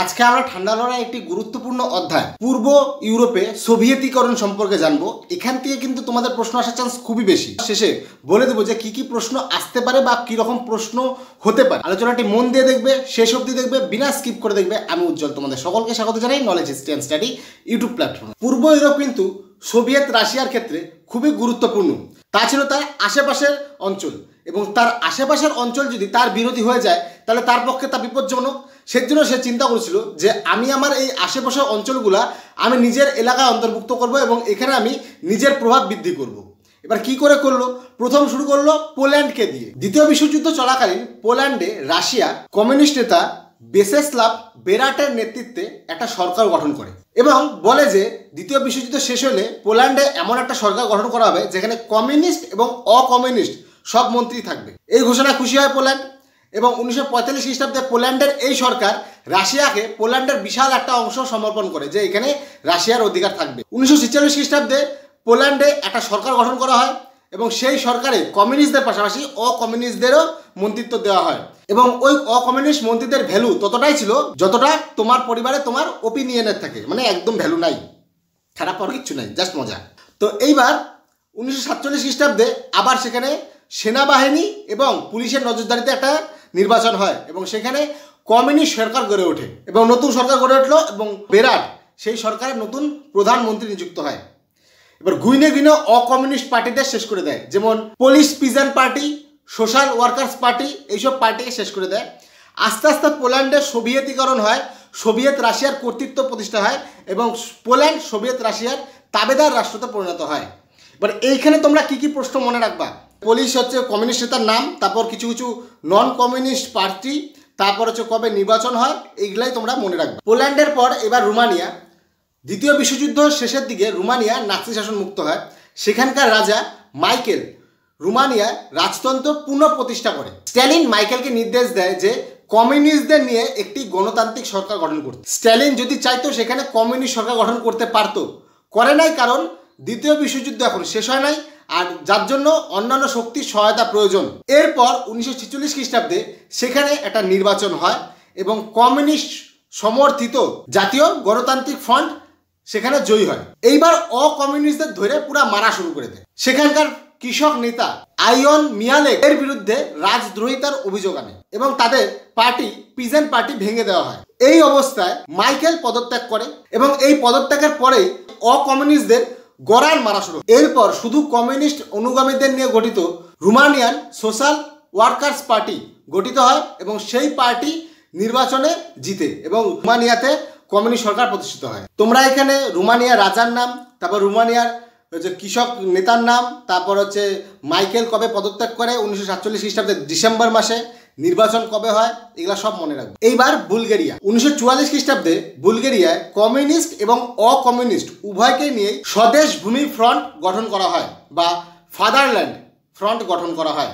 আজকে আমরা ঠান্ডা লড়াই একটি গুরুত্বপূর্ণ অধ্যায় পূর্ব ইউরোপে সোভিয়েতীকরণ সম্পর্কে জানবো। এখান থেকে কিন্তু তোমাদের প্রশ্ন আসার চান্স খুবই বেশি। শেষে বলে দেবো যে কি প্রশ্ন আসতে পারে বা কি রকম প্রশ্ন হতে পারে। আলোচনাটি মন দিয়ে দেখবে, শেষ অবধি দেখবে, বিনা স্কিপ করে দেখবে। আমি উজ্জ্বল তোমাদের সকলকে স্বাগত জানাই knowledge history and study YouTube প্ল্যাটফর্মে। পূর্ব ইউরোপ কিন্তু সোভিয়েত রাশিয়ার ক্ষেত্রে খুবই গুরুত্বপূর্ণ। তা ছিল তার আশেপাশের অঞ্চল, এবং তার আশেপাশের অঞ্চল যদি তার বিরোধী হয়ে যায় তাহলে তার পক্ষে তা বিপজ্জনক। সেজন্য সে চিন্তা করেছিল যে আমি আমার এই আশেপাশের অঞ্চলগুলা আমি নিজের এলাকায় অন্তর্ভুক্ত করব এবং এখানে আমি নিজের প্রভাব বৃদ্ধি করব। এবার কি করে করলো? প্রথম শুরু করলো পোল্যান্ডকে দিয়ে। দ্বিতীয় বিশ্বযুদ্ধ চলাকালীন পোল্যান্ডে রাশিয়া কমিউনিস্ট নেতা বেসেস্লাভ বেরাটের নেতৃত্বে একটা সরকার গঠন করে এবং বলে যে দ্বিতীয় বিশ্বযুদ্ধ শেষ হলে পোল্যান্ডে এমন একটা সরকার গঠন করা হবে যেখানে কমিউনিস্ট এবং অকমিউনিস্ট সব মন্ত্রী থাকবে। এই ঘোষণা খুশি হয় পোল্যান্ড এবং 1945 খ্রিস্টাব্দে পোল্যান্ডের এই সরকার রাশিয়াকে পোল্যান্ডের বিশাল একটা অংশ সমর্পণ করে যে এখানে রাশিয়ার অধিকার থাকবে। 1946 খ্রিস্টাব্দে পোল্যান্ডে একটা সরকার গঠন করা হয় এবং সেই সরকারে কমিউনিস্টদের পাশাপাশি অকমিউনিস্টদেরও মন্ত্রিত্ব দেওয়া হয় এবং ওই অকমিউনিস্ট মন্ত্রীদের ভ্যালু ততটাই ছিল যতটা তোমার পরিবারে তোমার ওপিনিয়নের থাকে, মানে একদম ভ্যালু নাই, খারাপ আর কিচ্ছু নাই, জাস্ট মজা। তো এইবার 1947 খ্রিস্টাব্দে আবার সেখানে সেনাবাহিনী এবং পুলিশের নজরদারিতে একটা নির্বাচন হয় এবং সেখানে কমিউনিস্ট সরকার গড়ে ওঠে এবং নতুন সরকার গড়ে উঠলো এবং বেরাট সেই সরকারের নতুন প্রধানমন্ত্রী নিযুক্ত হয়। এবার গুইনে গুইনে অকমিউনিস্ট পার্টিদের শেষ করে দেয়, যেমন police pigeon party, social workers party, এইসব পার্টিকে শেষ করে দেয়। আস্তে আস্তে পোল্যান্ডের সোভিয়েতীকরণ হয়, সোভিয়েত রাশিয়ার কর্তৃত্ব প্রতিষ্ঠা হয় এবং পোল্যান্ড সোভিয়েত রাশিয়ার তাবেদার রাষ্ট্রতে পরিণত হয়। এবার এইখানে তোমরা কি প্রশ্ন মনে রাখবা? পুলিশ হচ্ছে কমিউনিস্ট নেতার নাম, তারপর কিছু কিছু নন কমিউনিস্ট পার্টি, তারপর হচ্ছে কবে নির্বাচন হয়, এইগুলাই তোমরা মনে রাখবে। পোল্যান্ডের পর এবার রোমানিয়া। দ্বিতীয় বিশ্বযুদ্ধ শেষের দিকে রোমানিয়া নাৎসি শাসন মুক্ত হয়। সেখানকার রাজা মাইকেল রোমানিয়ায় রাজতন্ত্র পুনঃপ্রতিষ্ঠা করে। স্ট্যালিন মাইকেলকে নির্দেশ দেয় যে কমিউনিস্টদের নিয়ে একটি গণতান্ত্রিক সরকার গঠন করতে। স্ট্যালিন যদি চাইতো সেখানে কমিউনিস্ট সরকার গঠন করতে পারতো, করে নাই, কারণ দ্বিতীয় বিশ্বযুদ্ধ এখন শেষ হয় নাই আর যার জন্য অন্যান্য শক্তির সহায়তা প্রয়োজন। এরপর 1946 খ্রিস্টাব্দে সেখানে একটা নির্বাচন হয় এবং কমিউনিস্ট সমর্থিত জাতীয় গণতান্ত্রিক ফ্রন্ট সেখানে জয়ী হয়। এইবার অকমিউনিস্টদের ধরে পুরা মারা শুরু করে দেয়। সেখানকার কৃষক নেতা আইয়ন মিয়ালেক এর বিরুদ্ধে রাজদ্রোহিতার অভিযোগ আনে এবং তাদের পার্টি পিজন পার্টি ভেঙে দেওয়া হয়। এই অবস্থায় মাইকেল পদত্যাগ করে এবং এই পদত্যাগের পরেই অকমিউনিস্টদের গড়ার মারা শুরু। এরপর শুধু কমিউনিস্ট অনুগামীদের নিয়ে গঠিত রোমানিয়ান সোশ্যাল ওয়ার্কার্স পার্টি গঠিত হয় এবং সেই পার্টি নির্বাচনে জিতে এবং রোমানিয়াতে কমিউনিস্ট সরকার প্রতিষ্ঠিত হয়। তোমরা এখানে রোমানিয়ার রাজার নাম, তারপর রোমানিয়ার হচ্ছে কৃষক নেতার নাম, তারপর হচ্ছে মাইকেল কবে পদত্যাগ করে 1947 খ্রিস্টাব্দে ডিসেম্বর মাসে, নির্বাচন কবে হয়, এগুলা সব মনে রাখবে। এইবার বুলগেরিয়া। 1944 খ্রিস্টাব্দে বুলগেরিয়ায় কমিউনিস্ট এবং অকমিউনিস্ট উভয়কে নিয়ে স্বদেশ ভূমি ফ্রন্ট গঠন করা হয় বা ফাদারল্যান্ড ফ্রন্ট গঠন করা হয়।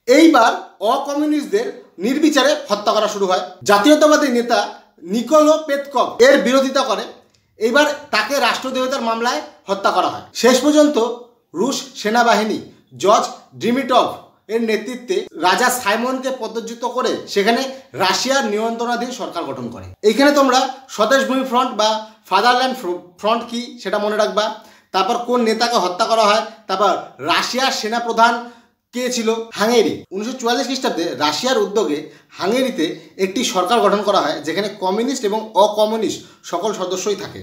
এইবার অকমিউনিস্টদের নির্বিচারে হত্যা করা শুরু হয়। জাতীয়তাবাদী নেতা নিকোলো পেতকভ এর বিরোধিতা করে, এইবার তাকে রাষ্ট্রদ্রোহিতার মামলায় হত্যা করা হয়। শেষ পর্যন্ত রুশ সেনাবাহিনী জর্জ ডিমিট্রভ এর নেতৃত্বে রাজা সাইমনকে পদচ্যুত করে সেখানে রাশিয়ার নিয়ন্ত্রণাধীন সরকার গঠন করে। এইখানে তোমরা স্বদেশ ভূমি ফ্রন্ট বা ফাদারল্যান্ড ফ্রন্ট কি সেটা মনে রাখবা। তারপর কোন নেতাকে হত্যা করা হয়, তারপর রাশিয়ার সেনাপ্রধান কে ছিল? হাঙ্গেরি। 1944 খ্রিস্টাব্দে রাশিয়ার উদ্যোগে হাঙ্গেরিতে একটি সরকার গঠন করা হয় যেখানে কমিউনিস্ট এবং অকমিউনিস্ট সকল সদস্যই থাকে।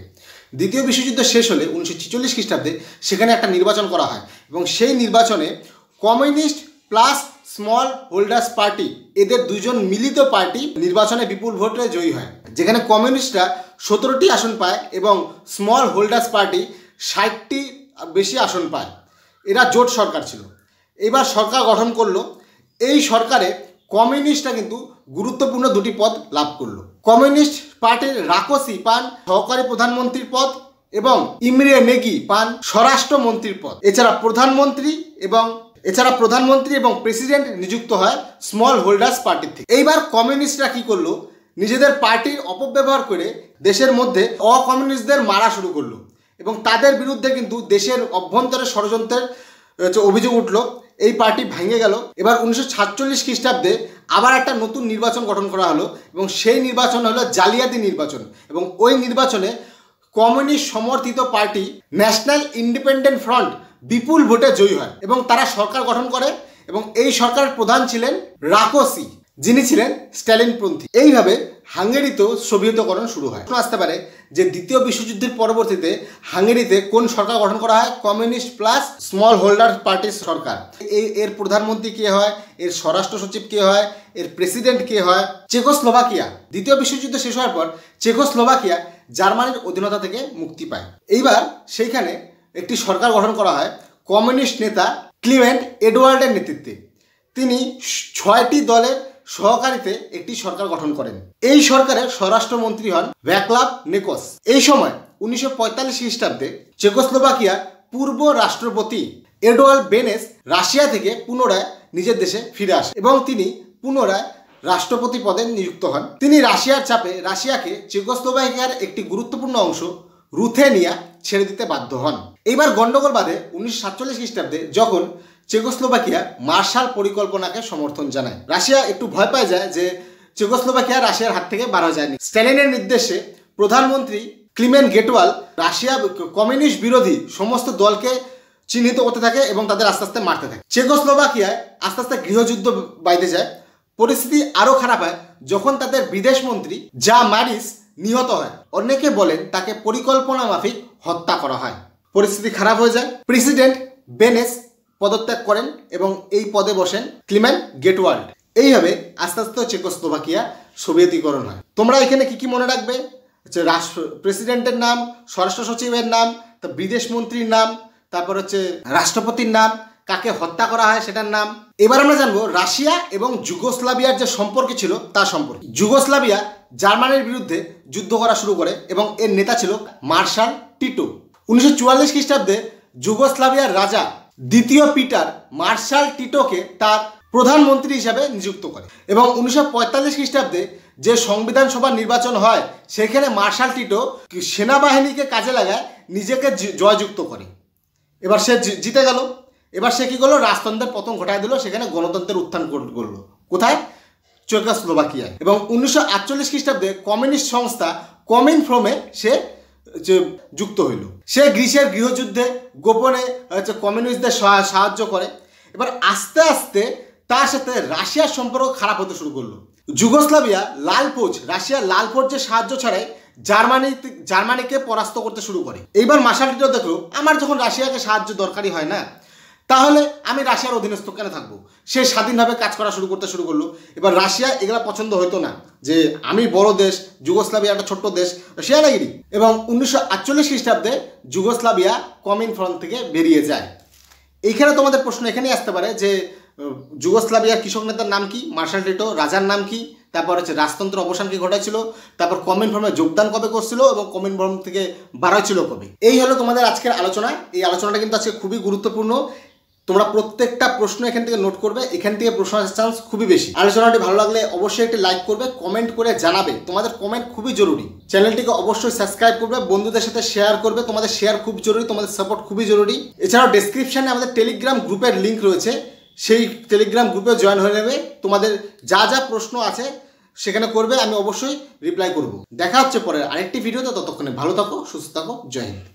দ্বিতীয় বিশ্বযুদ্ধ শেষ হলে 1946 খ্রিস্টাব্দে সেখানে একটা নির্বাচন করা হয় এবং সেই নির্বাচনে communist plus small holders party, এদের দুজন মিলিত পার্টি নির্বাচনে বিপুল ভোটে জয়ী হয়, যেখানে কমিউনিস্টরা 17টি আসন পায় এবং স্মল হোল্ডার্স পার্টি 60টি বেশি আসন পায়। এরা জোট সরকার ছিল। এবার সরকার গঠন করলো। এই সরকারে কমিউনিস্টরা কিন্তু গুরুত্বপূর্ণ দুটি পদ লাভ করলো। কমিউনিস্ট পার্টির রাকোসি পান সহকারী প্রধানমন্ত্রীর পদ এবং ইমরে নেগি পান স্বরাষ্ট্রমন্ত্রীর পদ। এছাড়া প্রধানমন্ত্রী এবং প্রেসিডেন্ট নিযুক্ত হয় স্মল হোল্ডার্স পার্টির থেকে। এইবার কমিউনিস্টরা কি করলো? নিজেদের পার্টির অপব্যবহার করে দেশের মধ্যে অকমিউনিস্টদের মারা শুরু করলো এবং তাদের বিরুদ্ধে কিন্তু দেশের অভ্যন্তরে ষড়যন্ত্রের অভিযোগ উঠলো এই পার্টি ভেঙে গেল। এবার 1947 খ্রিস্টাব্দে আবার একটা নতুন নির্বাচন গঠন করা হলো এবং সেই নির্বাচন হলো জালিয়াতি নির্বাচন এবং ওই নির্বাচনে কমিউনিস্ট সমর্থিত পার্টি ন্যাশনাল ইন্ডিপেন্ডেন্ট ফ্রন্ট বিপুল ভোটে জয়ী হয় এবং তারা সরকার গঠন করে এবং এই সরকারের প্রধান ছিলেন রাকোসি, যিনি ছিলেন স্ট্যালিনপন্থী। এইভাবে হাঙ্গেরিতেও সোভিয়েতকরণ শুরু হয়। প্রশ্ন আসতে পারে যে দ্বিতীয় বিশ্বযুদ্ধের পরবর্তীতে হাঙ্গেরিতে কোন সরকার গঠন করা হয়? কমিউনিস্ট প্লাস স্মল হোল্ডার পার্টির সরকার। এর প্রধানমন্ত্রী কে হয়, এর স্বরাষ্ট্র সচিব কে হয়, এর প্রেসিডেন্ট কে হয়? চেকোস্লোভাকিয়া। দ্বিতীয় বিশ্বযুদ্ধ শেষ হওয়ার পর চেকোস্লোভাকিয়া জার্মানির অধীনতা থেকে মুক্তি পায়। এইবার সেইখানে একটি সরকার গঠন করা হয় কমিউনিস্ট নেতা ক্লিমেন্ট এডওয়ার্ডের নেতৃত্বে। তিনি 6টি দলের সহকারীতে একটি সরকার গঠন করেন। এই সরকারের স্বরাষ্ট্রমন্ত্রী হন ভ্যাক্লাভ নেকস। এই সময় 1945 খ্রিস্টাব্দে চেকোস্লোভাকিয়া পূর্ব রাষ্ট্রপতি এডওয়ার্ড বেনেস রাশিয়া থেকে পুনরায় নিজের দেশে ফিরে আসেন এবং তিনি পুনরায় রাষ্ট্রপতি পদে নিযুক্ত হন। তিনি রাশিয়ার চাপে রাশিয়াকে চেকোস্লোভাকিয়ার একটি গুরুত্বপূর্ণ অংশ রুথেনিয়া ছেড়ে দিতে বাধ্য হন। এইবার গন্ডগোল বাধে 1947 খ্রিস্টাব্দে যখন চেকোস্লোভাকিয়া মার্শাল পরিকল্পনাকে সমর্থন জানায়। রাশিয়া একটু ভয় পায় যায় যে চেকোস্লোভাকিয়া রাশিয়ার হাত থেকে বার হয়ে যায়নি। স্ট্যালিনের নির্দেশে প্রধানমন্ত্রী ক্লিমেন্ট গেটওয়াল রাশিয়া কমিউনিস্ট বিরোধী সমস্ত দলকে চিহ্নিত করতে থাকে এবং তাদের আস্তে আস্তে মারতে থাকে। চেকোস্লোভাকিয়ায় আস্তে আস্তে গৃহযুদ্ধ বাইতে যায়। পরিস্থিতি আরও খারাপ হয় যখন তাদের বিদেশ মন্ত্রী যা মারিস নিহত হয়। অনেকে বলেন তাকে পরিকল্পনা মাফিক হত্যা করা হয়। পরিস্থিতি খারাপ হয়ে যায়। প্রেসিডেন্ট বেনেস পদত্যাগ করেন এবং এই পদে বসেন ক্লিমেন্ট গেটওয়াল্ড। এইভাবে আস্তে আস্তে চেকোস্লোভাকিয়া সোভিয়েতীকরণ হয়। তোমরা এখানে কি কি মনে রাখবে? প্রেসিডেন্টের নাম, স্বরাষ্ট্র সচিবের নাম, বিদেশ মন্ত্রীর নাম, তারপর হচ্ছে রাষ্ট্রপতির নাম, কাকে হত্যা করা হয় সেটার নাম। এবার আমরা জানবো রাশিয়া এবং যুগোস্লাভিয়ার যে সম্পর্ক ছিল তার সম্পর্কে। যুগোস্লাভিয়া জার্মানির বিরুদ্ধে যুদ্ধ করা শুরু করে এবং এর নেতা ছিল মার্শাল টিটো। 1944 খ্রিস্টাব্দে যুগোস্লাভিয়ার রাজা দ্বিতীয় পিটার মার্শাল টিটোকে তার প্রধানমন্ত্রী হিসাবে নিযুক্ত করে এবং 1945 খ্রিস্টাব্দে যে সংবিধান সভার নির্বাচন হয় সেখানে মার্শাল টিটো সেনাবাহিনীকে কাজে লাগায় নিজেকে জয়যুক্ত করে। এবার সে জিতে গেল। এবার সে কী করলো? রাজতন্ত্রের পতন ঘটায় দিল, সেখানে গণতন্ত্রের উত্থান করলো। কোথায়? চেকোস্লোভাকিয়ায়। এবং 1948 খ্রিস্টাব্দে কমিউনিস্ট সংস্থা কমিনফর্মে সে যুক্ত হইল। সে গ্রিসের গৃহযুদ্ধে গোপনে কমিউনিস্টদের সাহায্য করে। এবার আস্তে আস্তে তার সাথে রাশিয়ার সম্পর্ক খারাপ হতে শুরু করলো। যুগোস্লাভিয়া লাল ফৌজ, রাশিয়ার লাল ফৌজের সাহায্য ছাড়াই জার্মানিকে পরাস্ত করতে শুরু করে। এইবার মার্শাল টিটো দেখলো আমার যখন রাশিয়াকে সাহায্য দরকারই হয় না, তাহলে আমি রাশিয়ার অধীনস্থ কেন থাকবো? সে স্বাধীনভাবে কাজ করা শুরু করলো। এবার রাশিয়া এগুলা পছন্দ হতো না যে আমি বড় দেশ, যুগোস্লাভিয়া একটা ছোট্ট দেশ, রাশিয়া নাগিরি। এবং 1948 খ্রিস্টাব্দে যুগোস্লাভিয়া কমিনফ্রন্ট থেকে বেরিয়ে যায়। এইখানে তোমাদের প্রশ্ন এখানেই আসতে পারে যে যুগোস্লাভিয়ার কৃষক নেতার নাম কি, মার্শাল টিটো, রাজার নাম কি, তারপর হচ্ছে রাজতন্ত্র অবসান কি ঘটাইছিল, তারপর কমিনফর্মে যোগদান কবে করছিল এবং কমিনফর্ম থেকে বাড়াইছিল কবে। এই হলো তোমাদের আজকের আলোচনা। এই আলোচনাটা কিন্তু আজকে খুবই গুরুত্বপূর্ণ। তোমরা প্রত্যেকটা প্রশ্ন এখান থেকে নোট করবে, এখান থেকে প্রশ্ন আসার চান্স খুবই বেশি। আলোচনাটি ভালো লাগলে অবশ্যই একটি লাইক করবে, কমেন্ট করে জানাবে। তোমাদের কমেন্ট খুবই জরুরি। চ্যানেলটিকে অবশ্যই সাবস্ক্রাইব করবে, বন্ধুদের সাথে শেয়ার করবে। তোমাদের শেয়ার খুব জরুরি, তোমাদের সাপোর্ট খুবই জরুরি। এছাড়াও ডেসক্রিপশনে আমাদের টেলিগ্রাম গ্রুপের লিঙ্ক রয়েছে, সেই টেলিগ্রাম গ্রুপে জয়েন হয়ে নেবে। তোমাদের যা যা প্রশ্ন আছে সেখানে করবে, আমি অবশ্যই রিপ্লাই করব। দেখা হচ্ছে পরে আরেকটি ভিডিওতে। ততক্ষণে ভালো থাকো, সুস্থ থাকো। জয় হিন্দ।